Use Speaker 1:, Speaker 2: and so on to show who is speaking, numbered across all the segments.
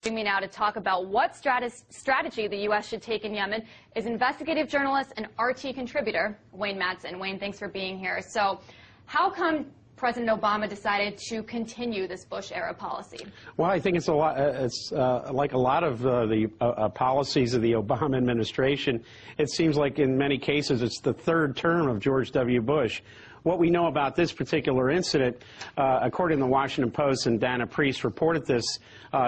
Speaker 1: Joining me now to talk about what strategy the U.S. should take in Yemen is investigative journalist and RT contributor Wayne Madsen. Wayne, thanks for being here. So how come President Obama decided to continue this Bush-era policy? Well,
Speaker 2: I think it's like a lot of the policies of the Obama administration. It seems like in many cases it's the third term of George W. Bush. What we know about this particular incident, according to the Washington Post, and Dana Priest reported this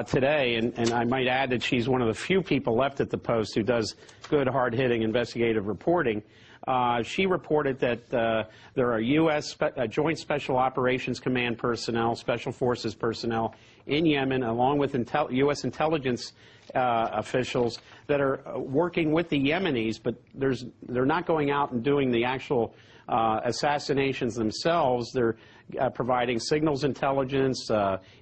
Speaker 2: today, and I might add that she's one of the few people left at the Post who does good, hard-hitting investigative reporting. She reported that there are U.S. Joint Special Operations Command personnel, Special Forces personnel in Yemen, along with U.S. intelligence officials that are working with the Yemenis, but they're not going out and doing the actual assassinations themselves. They're providing signals intelligence,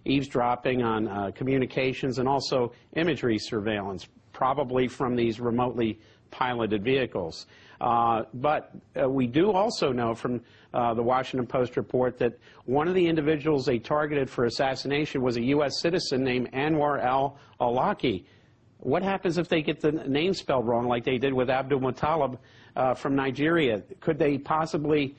Speaker 2: eavesdropping on communications, and also imagery surveillance, probably from these remotely piloted vehicles. But we do also know from the Washington Post report that one of the individuals they targeted for assassination was a U.S. citizen named Anwar al-Awlaki. What happens if they get the name spelled wrong like they did with Abdul Muttalib from Nigeria? Could they possibly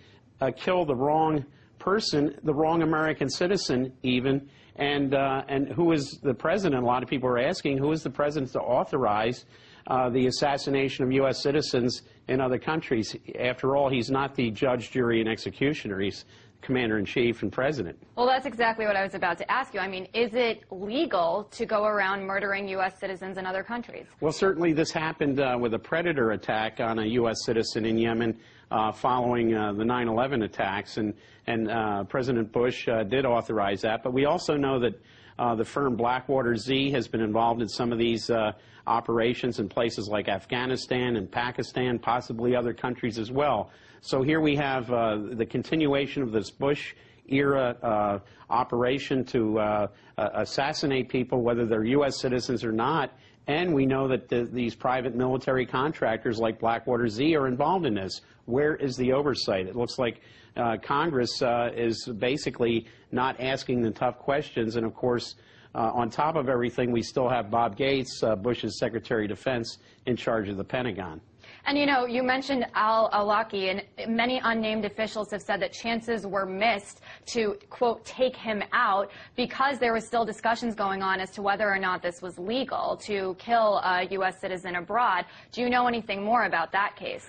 Speaker 2: kill the wrong person, the wrong American citizen even? And who is the president? A lot of people are asking, who is the president to authorize the assassination of U.S. citizens in other countries? After all, he's not the judge, jury, and executioner. He's commander-in-chief and president.
Speaker 1: Well, that's exactly what I was about to ask you. I mean, is it legal to go around murdering U.S. citizens in other countries?
Speaker 2: Well, certainly this happened with a Predator attack on a U.S. citizen in Yemen following the 9/11 attacks, and President Bush did authorize that. But we also know that the firm Blackwater Z has been involved in some of these operations in places like Afghanistan and Pakistan, possibly other countries as well. So here we have the continuation of this Bush-era operation to assassinate people, whether they're U.S. citizens or not. And we know that these private military contractors like Blackwater Z are involved in this. Where is the oversight? It looks like Congress is basically not asking the tough questions. And, of course, on top of everything, we still have Bob Gates, Bush's Secretary of Defense, in charge of the Pentagon.
Speaker 1: And, you know, you mentioned al-Awlaki, and many unnamed officials have said that chances were missed to, quote, take him out because there was still discussions going on as to whether or not this was legal to kill a U.S. citizen abroad. Do you know anything more about that case?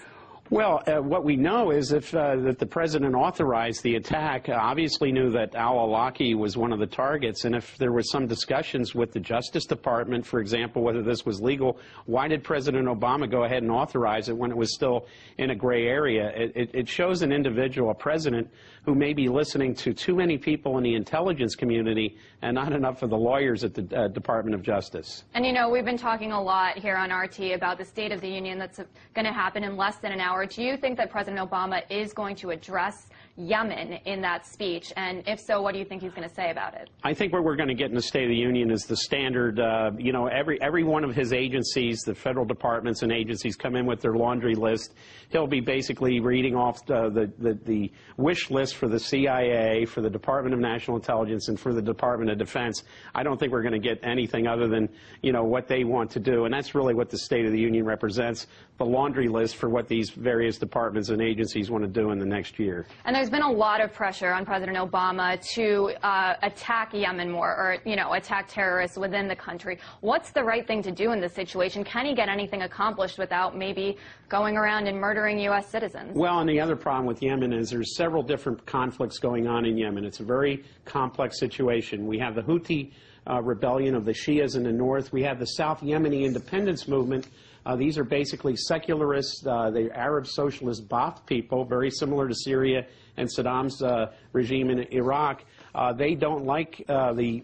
Speaker 2: Well, what we know is that the president authorized the attack, obviously knew that al-Awlaki was one of the targets, and if there were some discussions with the Justice Department, for example, whether this was legal, why did President Obama go ahead and authorize it when it was still in a gray area? It shows an individual, a president, who may be listening to too many people in the intelligence community and not enough of the lawyers at the Department of Justice.
Speaker 1: And, you know, we've been talking a lot here on RT about the State of the Union that's going to happen in less than an hour. Do you think that President Obama is going to address Yemen in that speech? And if so, what do you think he's going to say about it?
Speaker 2: I think what we're going to get in the State of the Union is the standard, you know, every one of his agencies, the federal departments and agencies, come in with their laundry list. He'll be basically reading off the wish list for the CIA, for the Department of National Intelligence, and for the Department of Defense. I don't think we're going to get anything other than, you know, what they want to do. And that's really what the State of the Union represents, the laundry list for what these various departments and agencies want to do in the next year.
Speaker 1: And there's been a lot of pressure on President Obama to attack Yemen more, or, you know, attack terrorists within the country. What's the right thing to do in this situation? Can he get anything accomplished without maybe going around and murdering U.S. citizens?
Speaker 2: Well, and the other problem with Yemen is there's several different conflicts going on in Yemen. It's a very complex situation. We have the Houthi rebellion of the Shias in the north. We have the South Yemeni independence movement. These are basically secularists, they're Arab socialist Ba'ath people, very similar to Syria and Saddam's regime in Iraq. They don't like the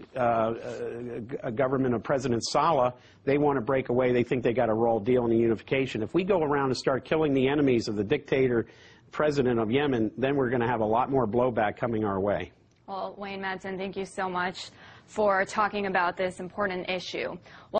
Speaker 2: government of President Saleh. They want to break away. They think they got a raw deal in the unification. If we go around and start killing the enemies of the dictator president of Yemen, then we're going to have a lot more blowback coming our way.
Speaker 1: Well, Wayne Madsen, thank you so much for talking about this important issue.